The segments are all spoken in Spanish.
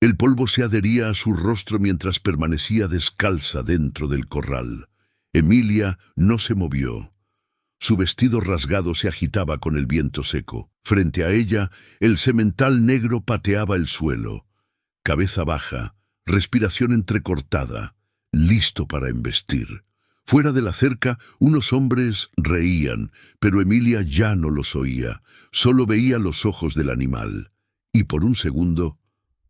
El polvo se adhería a su rostro mientras permanecía descalza dentro del corral. Emilia no se movió. Su vestido rasgado se agitaba con el viento seco. Frente a ella, el semental negro pateaba el suelo. Cabeza baja, respiración entrecortada, listo para embestir. Fuera de la cerca, unos hombres reían, pero Emilia ya no los oía. Solo veía los ojos del animal. Y por un segundo,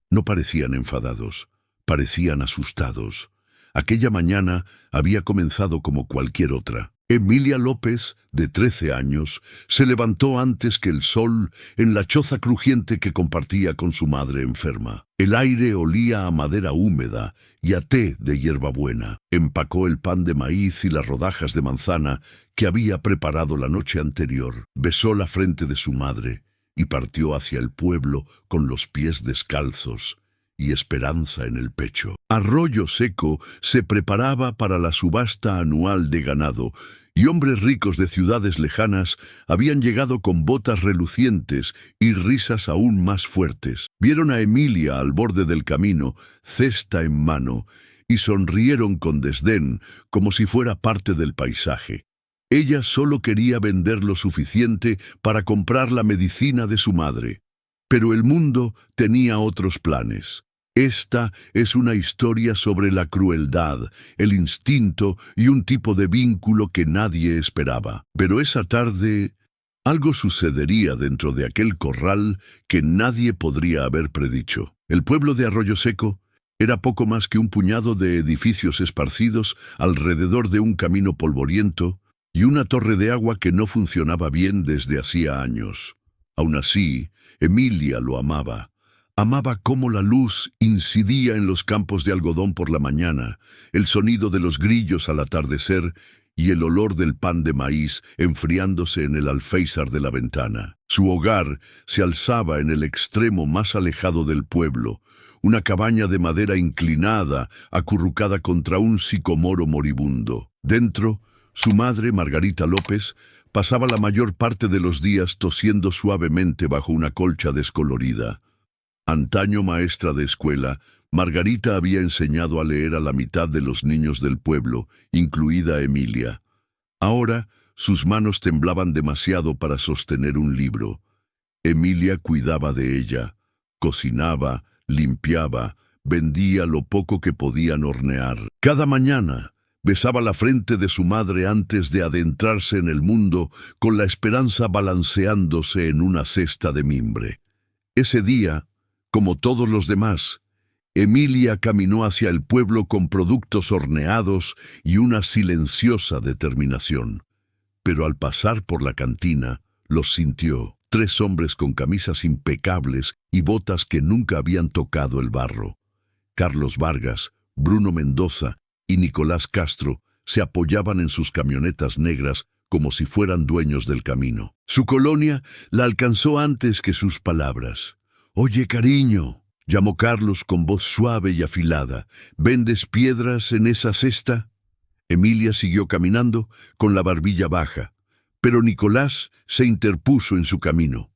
no parecían enfadados, parecían asustados. Aquella mañana había comenzado como cualquier otra. Emilia López, de 13 años, se levantó antes que el sol en la choza crujiente que compartía con su madre enferma. El aire olía a madera húmeda y a té de hierbabuena. Empacó el pan de maíz y las rodajas de manzana que había preparado la noche anterior. Besó la frente de su madre y partió hacia el pueblo con los pies descalzos y esperanza en el pecho. Arroyo Seco se preparaba para la subasta anual de ganado, y hombres ricos de ciudades lejanas habían llegado con botas relucientes y risas aún más fuertes. Vieron a Emilia al borde del camino, cesta en mano, y sonrieron con desdén, como si fuera parte del paisaje. Ella solo quería vender lo suficiente para comprar la medicina de su madre. Pero el mundo tenía otros planes. Esta es una historia sobre la crueldad, el instinto y un tipo de vínculo que nadie esperaba. Pero esa tarde, algo sucedería dentro de aquel corral que nadie podría haber predicho. El pueblo de Arroyo Seco era poco más que un puñado de edificios esparcidos alrededor de un camino polvoriento y una torre de agua que no funcionaba bien desde hacía años. Aún así, Emilia lo amaba. Amaba cómo la luz incidía en los campos de algodón por la mañana, el sonido de los grillos al atardecer y el olor del pan de maíz enfriándose en el alféizar de la ventana. Su hogar se alzaba en el extremo más alejado del pueblo, una cabaña de madera inclinada, acurrucada contra un sicomoro moribundo. Dentro, su madre, Margarita López, pasaba la mayor parte de los días tosiendo suavemente bajo una colcha descolorida. Antaño maestra de escuela, Margarita había enseñado a leer a la mitad de los niños del pueblo, incluida Emilia. Ahora, sus manos temblaban demasiado para sostener un libro. Emilia cuidaba de ella, cocinaba, limpiaba, vendía lo poco que podían hornear. Cada mañana, besaba la frente de su madre antes de adentrarse en el mundo con la esperanza balanceándose en una cesta de mimbre. Ese día, como todos los demás, Emilia caminó hacia el pueblo con productos horneados y una silenciosa determinación. Pero al pasar por la cantina, los sintió. 3 hombres con camisas impecables y botas que nunca habían tocado el barro. Carlos Vargas, Bruno Mendoza y Nicolás Castro se apoyaban en sus camionetas negras como si fueran dueños del camino. Su colonia la alcanzó antes que sus palabras. «Oye, cariño», llamó Carlos con voz suave y afilada, «¿vendes piedras en esa cesta?» Emilia siguió caminando con la barbilla baja, pero Nicolás se interpuso en su camino.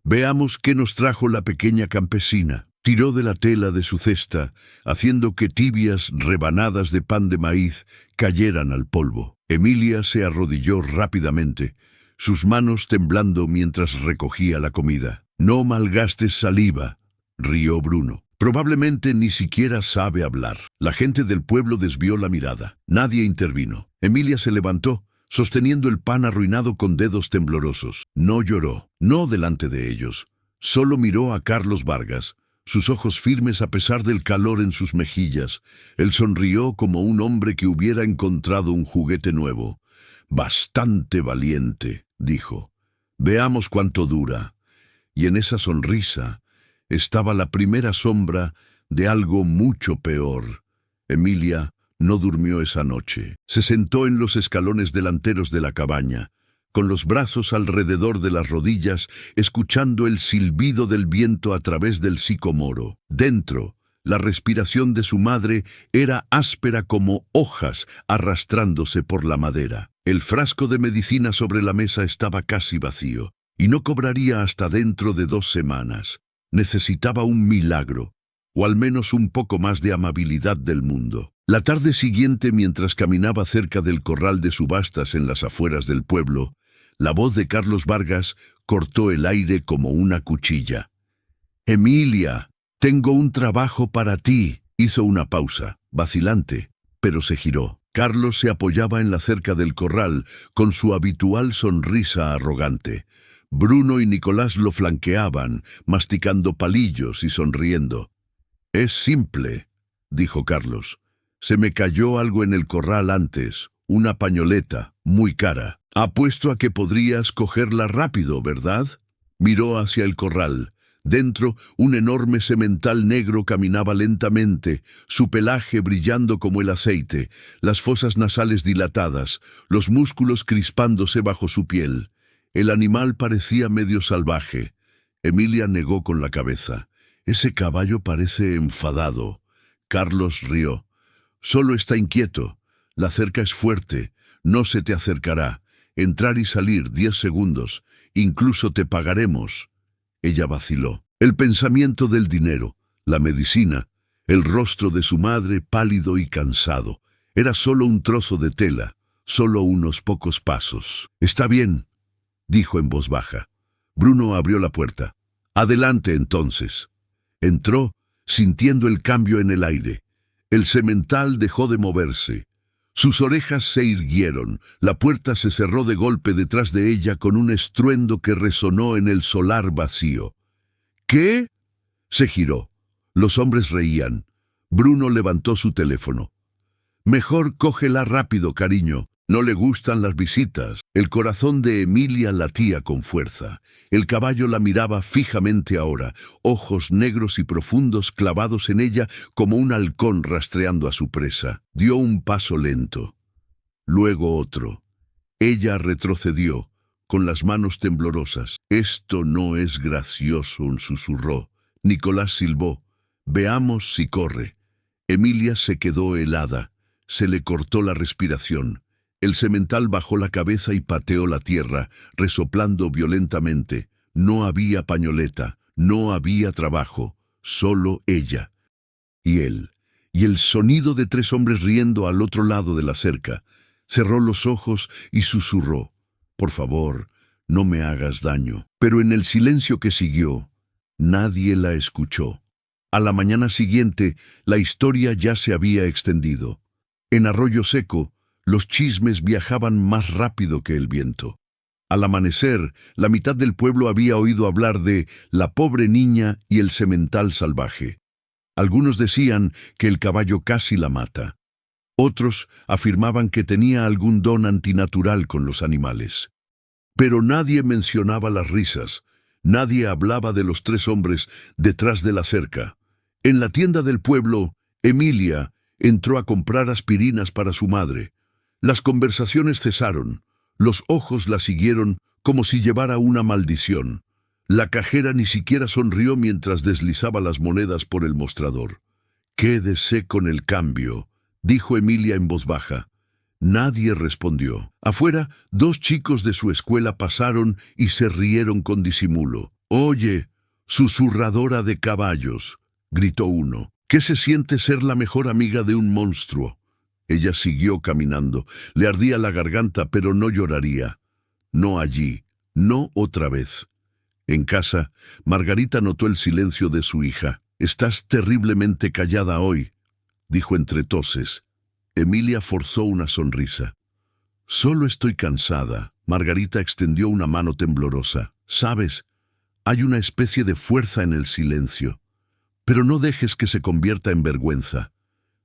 «Veamos qué nos trajo la pequeña campesina». Tiró de la tela de su cesta, haciendo que tibias rebanadas de pan de maíz cayeran al polvo. Emilia se arrodilló rápidamente, sus manos temblando mientras recogía la comida. «No malgastes saliva», rió Bruno. «Probablemente ni siquiera sabe hablar». La gente del pueblo desvió la mirada. Nadie intervino. Emilia se levantó, sosteniendo el pan arruinado con dedos temblorosos. No lloró, no delante de ellos. Solo miró a Carlos Vargas, sus ojos firmes a pesar del calor en sus mejillas. Él sonrió como un hombre que hubiera encontrado un juguete nuevo. «Bastante valiente», dijo. «Veamos cuánto dura». Y en esa sonrisa estaba la primera sombra de algo mucho peor. Emilia no durmió esa noche. Se sentó en los escalones delanteros de la cabaña, con los brazos alrededor de las rodillas, escuchando el silbido del viento a través del sicomoro. Dentro, la respiración de su madre era áspera como hojas arrastrándose por la madera. El frasco de medicina sobre la mesa estaba casi vacío, y no cobraría hasta dentro de 2 semanas. Necesitaba un milagro. o al menos un poco más de amabilidad del mundo. La tarde siguiente, mientras caminaba cerca del corral de subastas en las afueras del pueblo, la voz de Carlos Vargas cortó el aire como una cuchilla. «Emilia, tengo un trabajo para ti». Hizo una pausa, vacilante, pero se giró. Carlos se apoyaba en la cerca del corral, con su habitual sonrisa arrogante. Bruno y Nicolás lo flanqueaban, masticando palillos y sonriendo. «Es simple», dijo Carlos. «Se me cayó algo en el corral antes, una pañoleta, muy cara. Apuesto a que podrías cogerla rápido, ¿verdad?». Miró hacia el corral. Dentro, un enorme semental negro caminaba lentamente, su pelaje brillando como el aceite, las fosas nasales dilatadas, los músculos crispándose bajo su piel. El animal parecía medio salvaje. Emilia negó con la cabeza. «Ese caballo parece enfadado». Carlos rió. «Solo está inquieto. La cerca es fuerte. No se te acercará. Entrar y salir 10 segundos. Incluso te pagaremos». Ella vaciló. El pensamiento del dinero, la medicina, el rostro de su madre pálido y cansado. Era solo un trozo de tela, solo unos pocos pasos. «Está bien», dijo en voz baja. Bruno abrió la puerta. «Adelante, entonces». Entró, sintiendo el cambio en el aire. El semental dejó de moverse. Sus orejas se irguieron. La puerta se cerró de golpe detrás de ella con un estruendo que resonó en el solar vacío. «¿Qué?». Se giró. Los hombres reían. Bruno levantó su teléfono. «Mejor cógela rápido, cariño. No le gustan las visitas». El corazón de Emilia latía con fuerza. El caballo la miraba fijamente ahora, ojos negros y profundos clavados en ella como un halcón rastreando a su presa. Dio un paso lento. Luego otro. Ella retrocedió, con las manos temblorosas. «Esto no es gracioso», susurró. Nicolás silbó. «Veamos si corre». Emilia se quedó helada. Se le cortó la respiración. El semental bajó la cabeza y pateó la tierra, resoplando violentamente. No había pañoleta, no había trabajo, solo ella. Y él, y el sonido de 3 hombres riendo al otro lado de la cerca. Cerró los ojos y susurró: «Por favor, no me hagas daño». Pero en el silencio que siguió, nadie la escuchó. A la mañana siguiente, la historia ya se había extendido. En Arroyo Seco, los chismes viajaban más rápido que el viento. Al amanecer, la mitad del pueblo había oído hablar de la pobre niña y el semental salvaje. Algunos decían que el caballo casi la mata. Otros afirmaban que tenía algún don antinatural con los animales. Pero nadie mencionaba las risas, nadie hablaba de los 3 hombres detrás de la cerca. En la tienda del pueblo, Emilia entró a comprar aspirinas para su madre. Las conversaciones cesaron, los ojos la siguieron como si llevara una maldición. La cajera ni siquiera sonrió mientras deslizaba las monedas por el mostrador. «Quédese con el cambio», dijo Emilia en voz baja. Nadie respondió. Afuera, 2 chicos de su escuela pasaron y se rieron con disimulo. «Oye, susurradora de caballos», gritó uno. «¿Qué se siente ser la mejor amiga de un monstruo?». Ella siguió caminando. Le ardía la garganta, pero no lloraría. No allí, no otra vez. En casa, Margarita notó el silencio de su hija. «Estás terriblemente callada hoy», dijo entre toses. Emilia forzó una sonrisa. «Solo estoy cansada». Margarita extendió una mano temblorosa. «Sabes, hay una especie de fuerza en el silencio. Pero no dejes que se convierta en vergüenza.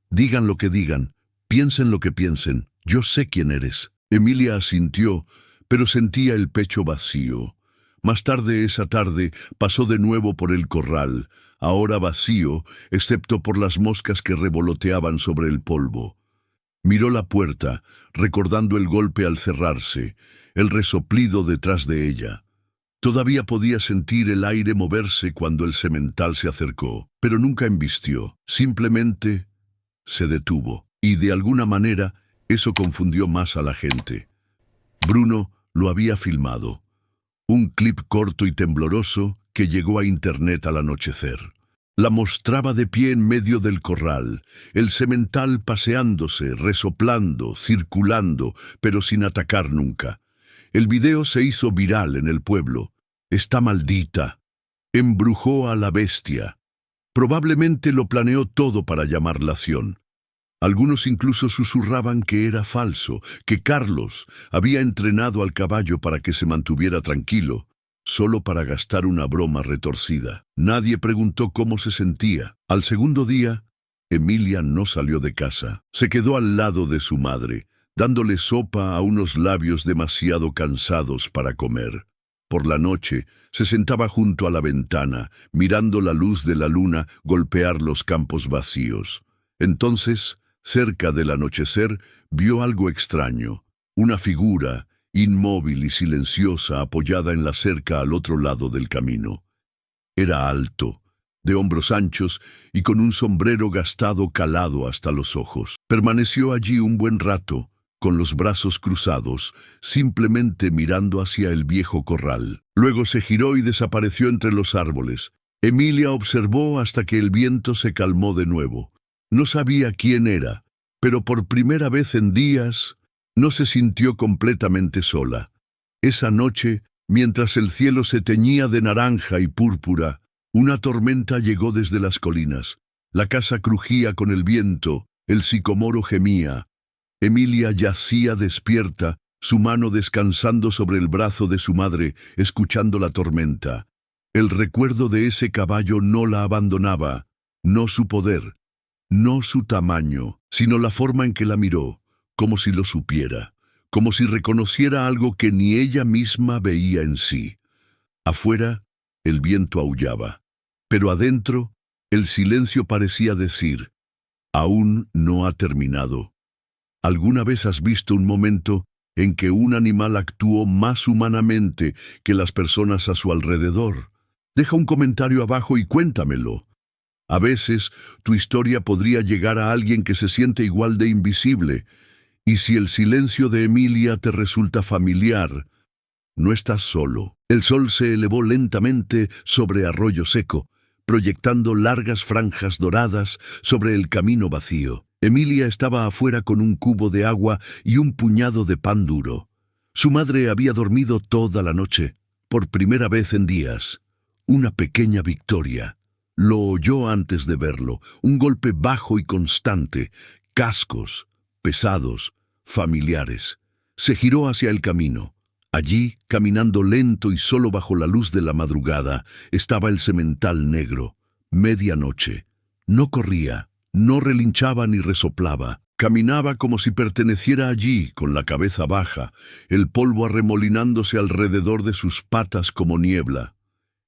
Digan lo que digan, piensen lo que piensen, yo sé quién eres». Emilia asintió, pero sentía el pecho vacío. Más tarde esa tarde pasó de nuevo por el corral, ahora vacío, excepto por las moscas que revoloteaban sobre el polvo. Miró la puerta, recordando el golpe al cerrarse, el resoplido detrás de ella. Todavía podía sentir el aire moverse cuando el semental se acercó, pero nunca embistió, simplemente se detuvo. Y de alguna manera eso confundió más a la gente. Bruno lo había filmado. Un clip corto y tembloroso que llegó a internet al anochecer. La mostraba de pie en medio del corral, el semental paseándose, resoplando, circulando, pero sin atacar nunca. El video se hizo viral en el pueblo. Está maldita. Embrujó a la bestia. Probablemente lo planeó todo para llamar la acción. Algunos incluso susurraban que era falso, que Carlos había entrenado al caballo para que se mantuviera tranquilo, solo para gastar una broma retorcida. Nadie preguntó cómo se sentía. Al segundo día, Emilia no salió de casa. Se quedó al lado de su madre, dándole sopa a unos labios demasiado cansados para comer. Por la noche, se sentaba junto a la ventana, mirando la luz de la luna golpear los campos vacíos. Entonces, cerca del anochecer, vio algo extraño, una figura, inmóvil y silenciosa, apoyada en la cerca al otro lado del camino. Era alto, de hombros anchos y con un sombrero gastado calado hasta los ojos. Permaneció allí un buen rato, con los brazos cruzados, simplemente mirando hacia el viejo corral. Luego se giró y desapareció entre los árboles. Emilia observó hasta que el viento se calmó de nuevo. No sabía quién era, pero por primera vez en días no se sintió completamente sola. Esa noche, mientras el cielo se teñía de naranja y púrpura, una tormenta llegó desde las colinas. La casa crujía con el viento, el sicomoro gemía. Emilia yacía despierta, su mano descansando sobre el brazo de su madre, escuchando la tormenta. El recuerdo de ese caballo no la abandonaba, no su poder, no su tamaño, sino la forma en que la miró, como si lo supiera, como si reconociera algo que ni ella misma veía en sí. Afuera, el viento aullaba, pero adentro, el silencio parecía decir, aún no ha terminado. ¿Alguna vez has visto un momento en que un animal actuó más humanamente que las personas a su alrededor? Deja un comentario abajo y cuéntamelo. A veces, tu historia podría llegar a alguien que se siente igual de invisible, y si el silencio de Emilia te resulta familiar, no estás solo. El sol se elevó lentamente sobre Arroyo Seco, proyectando largas franjas doradas sobre el camino vacío. Emilia estaba afuera con un cubo de agua y un puñado de pan duro. Su madre había dormido toda la noche, por primera vez en días. Una pequeña victoria. Lo oyó antes de verlo, un golpe bajo y constante, cascos, pesados, familiares. Se giró hacia el camino. Allí, caminando lento y solo bajo la luz de la madrugada, estaba el semental negro. Medianoche. No corría. No relinchaba ni resoplaba. Caminaba como si perteneciera allí, con la cabeza baja, el polvo arremolinándose alrededor de sus patas como niebla.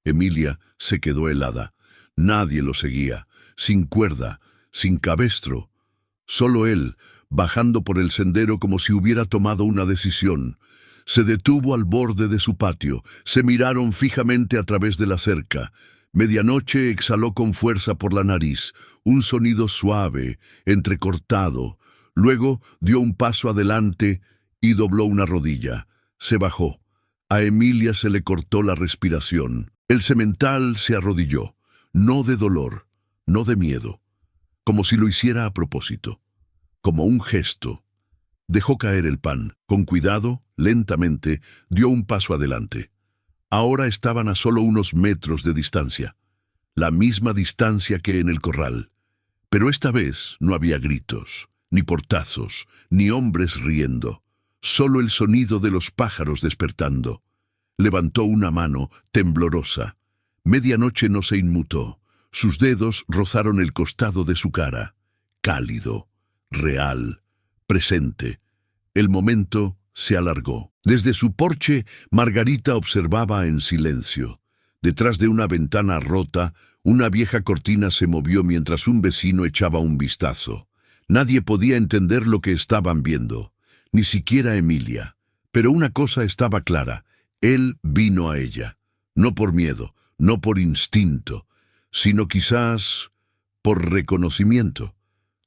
Emilia se quedó helada. Nadie lo seguía, sin cuerda, sin cabestro. Solo él, bajando por el sendero como si hubiera tomado una decisión. Se detuvo al borde de su patio. Se miraron fijamente a través de la cerca. Medianoche exhaló con fuerza por la nariz, un sonido suave, entrecortado. Luego dio un paso adelante y dobló una rodilla. Se bajó. A Emilia se le cortó la respiración. El semental se arrodilló, no de dolor, no de miedo, como si lo hiciera a propósito, como un gesto. Dejó caer el pan. Con cuidado, lentamente, dio un paso adelante. Ahora estaban a solo unos metros de distancia, la misma distancia que en el corral. Pero esta vez no había gritos, ni portazos, ni hombres riendo, solo el sonido de los pájaros despertando. Levantó una mano, temblorosa. Medianoche no se inmutó. Sus dedos rozaron el costado de su cara. Cálido, real, presente. El momento se alargó. Desde su porche, Margarita observaba en silencio. Detrás de una ventana rota, una vieja cortina se movió mientras un vecino echaba un vistazo. Nadie podía entender lo que estaban viendo, ni siquiera Emilia. Pero una cosa estaba clara: él vino a ella, no por miedo, no por instinto, sino quizás por reconocimiento.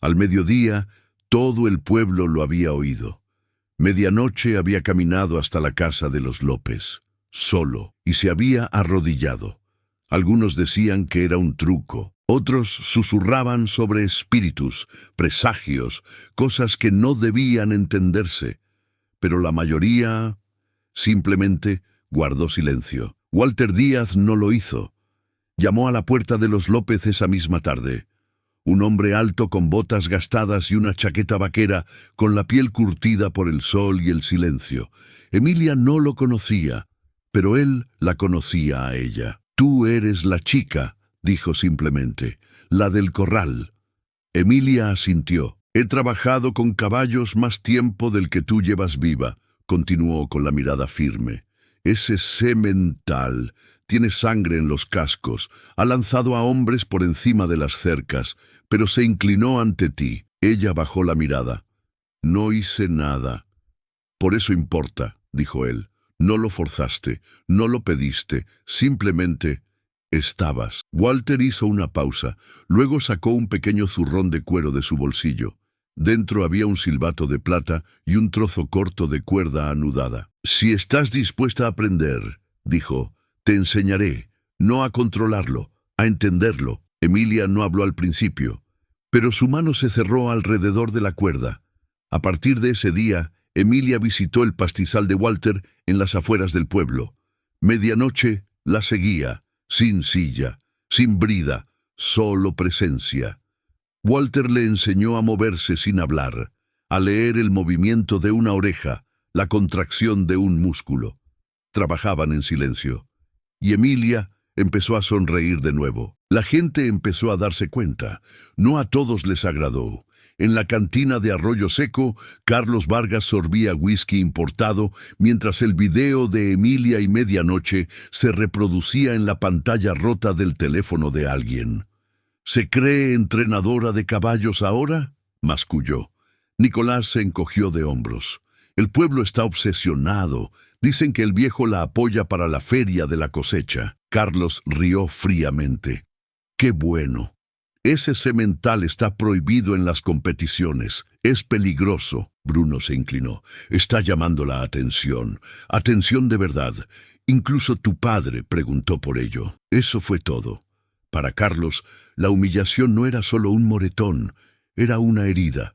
Al mediodía, todo el pueblo lo había oído. Medianoche había caminado hasta la casa de los López, solo, y se había arrodillado. Algunos decían que era un truco, Otros susurraban sobre espíritus, presagios, cosas que no debían entenderse, pero la mayoría simplemente guardó silencio. Walter Díaz no lo hizo. Llamó a la puerta de los López esa misma tarde. Un hombre alto con botas gastadas y una chaqueta vaquera, con la piel curtida por el sol y el silencio. Emilia no lo conocía, pero él la conocía a ella. «Tú eres la chica», dijo simplemente, «la del corral». Emilia asintió. «He trabajado con caballos más tiempo del que tú llevas viva», continuó con la mirada firme. «Ese semental tiene sangre en los cascos, ha lanzado a hombres por encima de las cercas, pero se inclinó ante ti». Ella bajó la mirada. «No hice nada». «Por eso importa», dijo él. «No lo forzaste, no lo pediste, simplemente estabas». Walter hizo una pausa, luego sacó un pequeño zurrón de cuero de su bolsillo. Dentro había un silbato de plata y un trozo corto de cuerda anudada. «Si estás dispuesta a aprender», dijo, «te enseñaré, no a controlarlo, a entenderlo». Emilia no habló al principio, pero su mano se cerró alrededor de la cuerda. A partir de ese día, Emilia visitó el pastizal de Walter en las afueras del pueblo. Medianoche la seguía, sin silla, sin brida, solo presencia. Walter le enseñó a moverse sin hablar, a leer el movimiento de una oreja, la contracción de un músculo. Trabajaban en silencio, y Emilia empezó a sonreír de nuevo. La gente empezó a darse cuenta. No a todos les agradó. En la cantina de Arroyo Seco, Carlos Vargas sorbía whisky importado, mientras el video de Emilia y Medianoche se reproducía en la pantalla rota del teléfono de alguien. «¿Se cree entrenadora de caballos ahora?», masculló. Nicolás se encogió de hombros. «El pueblo está obsesionado. Dicen que el viejo la apoya para la feria de la cosecha». Carlos rió fríamente. «Qué bueno. Ese semental está prohibido en las competiciones. Es peligroso». Bruno se inclinó. «Está llamando la atención. Atención de verdad. Incluso tu padre preguntó por ello». Eso fue todo. Para Carlos, la humillación no era solo un moretón, era una herida.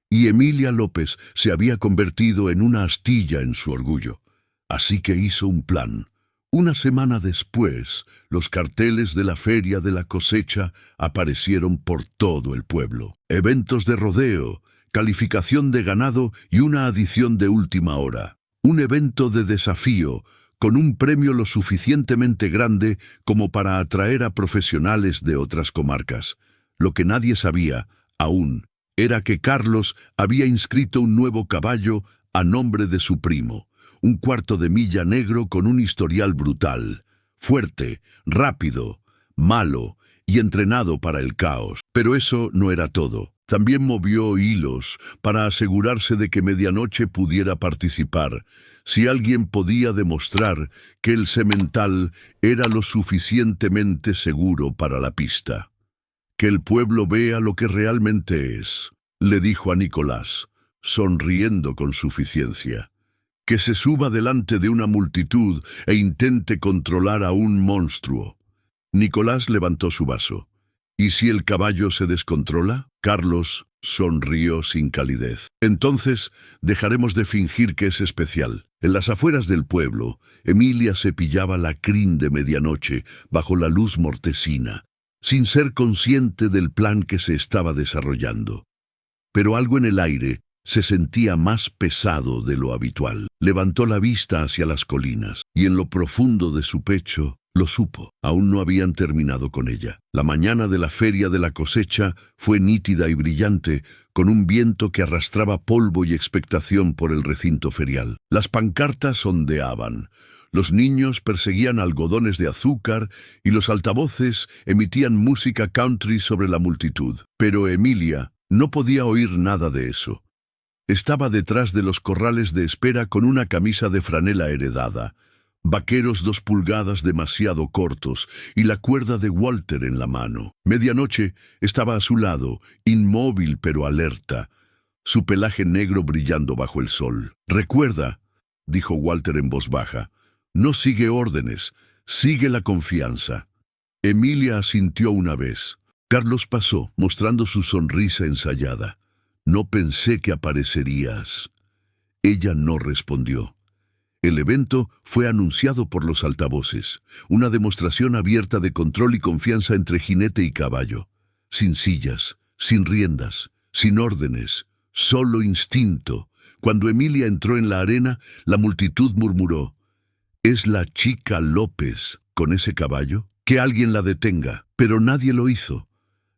Y Emilia López se había convertido en una astilla en su orgullo. Así que hizo un plan. Una semana después, los carteles de la feria de la cosecha aparecieron por todo el pueblo. Eventos de rodeo, calificación de ganado y una adición de última hora. Un evento de desafío, con un premio lo suficientemente grande como para atraer a profesionales de otras comarcas. Lo que nadie sabía, aún, era que Carlos había inscrito un nuevo caballo a nombre de su primo, un cuarto de milla negro con un historial brutal, fuerte, rápido, malo y entrenado para el caos. Pero eso no era todo. También movió hilos para asegurarse de que Medianoche pudiera participar, si alguien podía demostrar que el semental era lo suficientemente seguro para la pista. «Que el pueblo vea lo que realmente es», le dijo a Nicolás, sonriendo con suficiencia. «Que se suba delante de una multitud e intente controlar a un monstruo». Nicolás levantó su vaso. «¿Y si el caballo se descontrola?». Carlos sonrió sin calidez. «Entonces dejaremos de fingir que es especial». En las afueras del pueblo, Emilia cepillaba la crin de Medianoche bajo la luz mortecina, sin ser consciente del plan que se estaba desarrollando. Pero algo en el aire se sentía más pesado de lo habitual. Levantó la vista hacia las colinas, y en lo profundo de su pecho lo supo. Aún no habían terminado con ella. La mañana de la feria de la cosecha fue nítida y brillante, con un viento que arrastraba polvo y expectación por el recinto ferial. Las pancartas ondeaban. Los niños perseguían algodones de azúcar y los altavoces emitían música country sobre la multitud. Pero Emilia no podía oír nada de eso. Estaba detrás de los corrales de espera con una camisa de franela heredada, vaqueros 2 pulgadas demasiado cortos y la cuerda de Walter en la mano. Medianoche estaba a su lado, inmóvil pero alerta, su pelaje negro brillando bajo el sol. «Recuerda», dijo Walter en voz baja, «no sigue órdenes, sigue la confianza». Emilia asintió una vez. Carlos pasó, mostrando su sonrisa ensayada. No pensé que aparecerías. Ella no respondió. El evento fue anunciado por los altavoces, una demostración abierta de control y confianza entre jinete y caballo. Sin sillas, sin riendas, sin órdenes, solo instinto. Cuando Emilia entró en la arena, la multitud murmuró: «¿Es la chica López con ese caballo? Que alguien la detenga». Pero nadie lo hizo.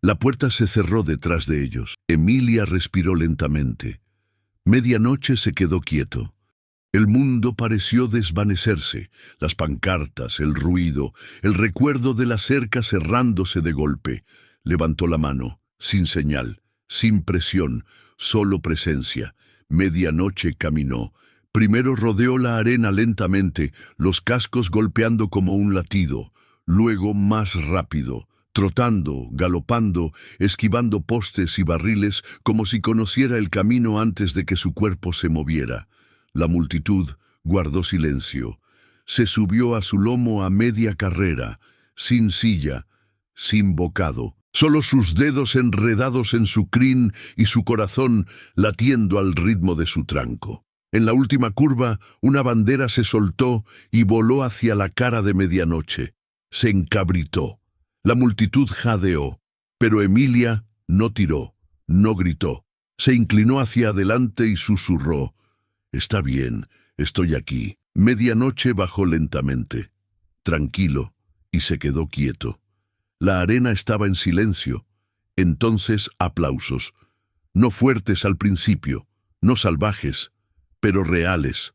La puerta se cerró detrás de ellos. Emilia respiró lentamente. Medianoche se quedó quieto. El mundo pareció desvanecerse, las pancartas, el ruido, el recuerdo de la cerca cerrándose de golpe. Levantó la mano, sin señal, sin presión, solo presencia. Medianoche caminó. Primero rodeó la arena lentamente, los cascos golpeando como un latido. Luego más rápido, trotando, galopando, esquivando postes y barriles como si conociera el camino antes de que su cuerpo se moviera. La multitud guardó silencio. Se subió a su lomo a media carrera, sin silla, sin bocado, solo sus dedos enredados en su crin y su corazón latiendo al ritmo de su tranco. En la última curva, una bandera se soltó y voló hacia la cara de Medianoche. Se encabritó. La multitud jadeó, pero Emilia no tiró, no gritó. Se inclinó hacia adelante y susurró: «Está bien, estoy aquí». Medianoche bajó lentamente, tranquilo, y se quedó quieto. La arena estaba en silencio. Entonces aplausos, no fuertes al principio, no salvajes, pero reales.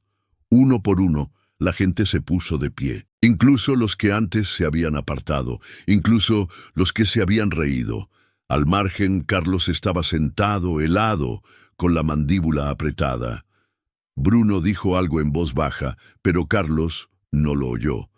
Uno por uno, la gente se puso de pie. Incluso los que antes se habían apartado, incluso los que se habían reído. Al margen, Carlos estaba sentado, helado, con la mandíbula apretada. Bruno dijo algo en voz baja, pero Carlos no lo oyó.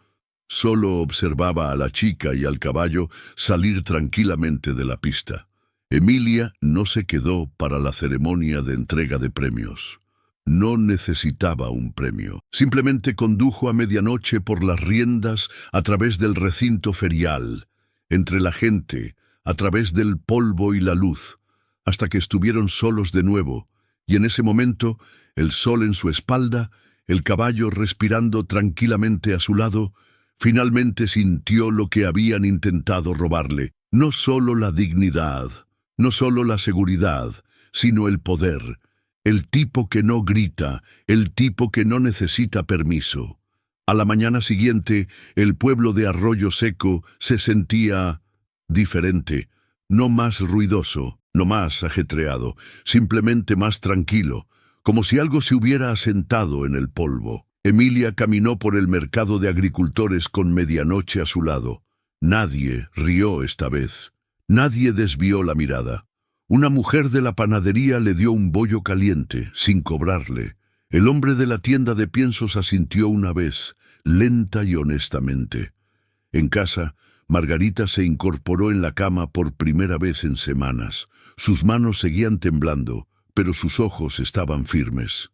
Solo observaba a la chica y al caballo salir tranquilamente de la pista. Emilia no se quedó para la ceremonia de entrega de premios. No necesitaba un premio. Simplemente condujo a Medianoche por las riendas a través del recinto ferial, entre la gente, a través del polvo y la luz, hasta que estuvieron solos de nuevo, y en ese momento, el sol en su espalda, el caballo respirando tranquilamente a su lado, finalmente sintió lo que habían intentado robarle: no solo la dignidad, no solo la seguridad, sino el poder. El tipo que no grita, el tipo que no necesita permiso. A la mañana siguiente, el pueblo de Arroyo Seco se sentía diferente, no más ruidoso, no más ajetreado, simplemente más tranquilo, como si algo se hubiera asentado en el polvo. Emilia caminó por el mercado de agricultores con Medianoche a su lado. Nadie rió esta vez. Nadie desvió la mirada. Una mujer de la panadería le dio un bollo caliente, sin cobrarle. El hombre de la tienda de piensos asintió una vez, lenta y honestamente. En casa, Margarita se incorporó en la cama por primera vez en semanas. Sus manos seguían temblando, pero sus ojos estaban firmes.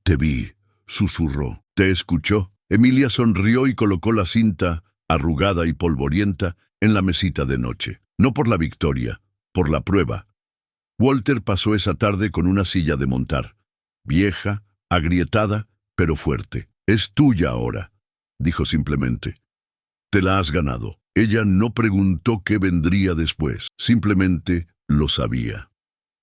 «Te vi», susurró. «¿Te escuchó?» Emilia sonrió y colocó la cinta, arrugada y polvorienta, en la mesita de noche. No por la victoria, por la prueba. Walter pasó esa tarde con una silla de montar. Vieja, agrietada, pero fuerte. «Es tuya ahora», dijo simplemente. «Te la has ganado». Ella no preguntó qué vendría después, simplemente lo sabía.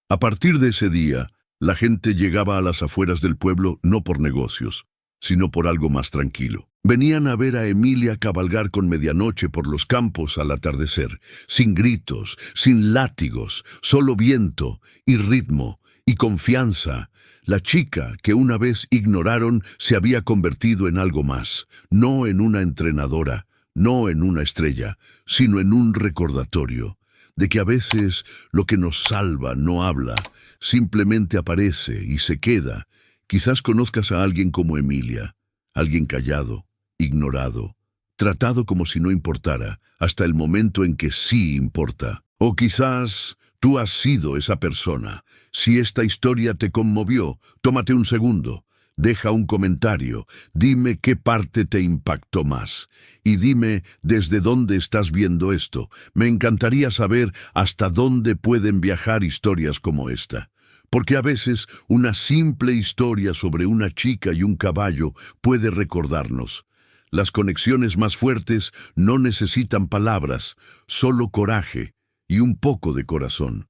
A partir de ese día, la gente llegaba a las afueras del pueblo no por negocios, sino por algo más tranquilo. Venían a ver a Emilia cabalgar con Medianoche por los campos al atardecer, sin gritos, sin látigos, solo viento y ritmo y confianza. La chica que una vez ignoraron se había convertido en algo más, no en una entrenadora, no en una estrella, sino en un recordatorio de que a veces lo que nos salva no habla, simplemente aparece y se queda. Quizás conozcas a alguien como Emilia, alguien callado, ignorado, tratado como si no importara, hasta el momento en que sí importa. O quizás tú has sido esa persona. Si esta historia te conmovió, tómate un segundo. Deja un comentario, dime qué parte te impactó más. Y dime desde dónde estás viendo esto. Me encantaría saber hasta dónde pueden viajar historias como esta. Porque a veces una simple historia sobre una chica y un caballo puede recordarnos. Las conexiones más fuertes no necesitan palabras, solo coraje y un poco de corazón.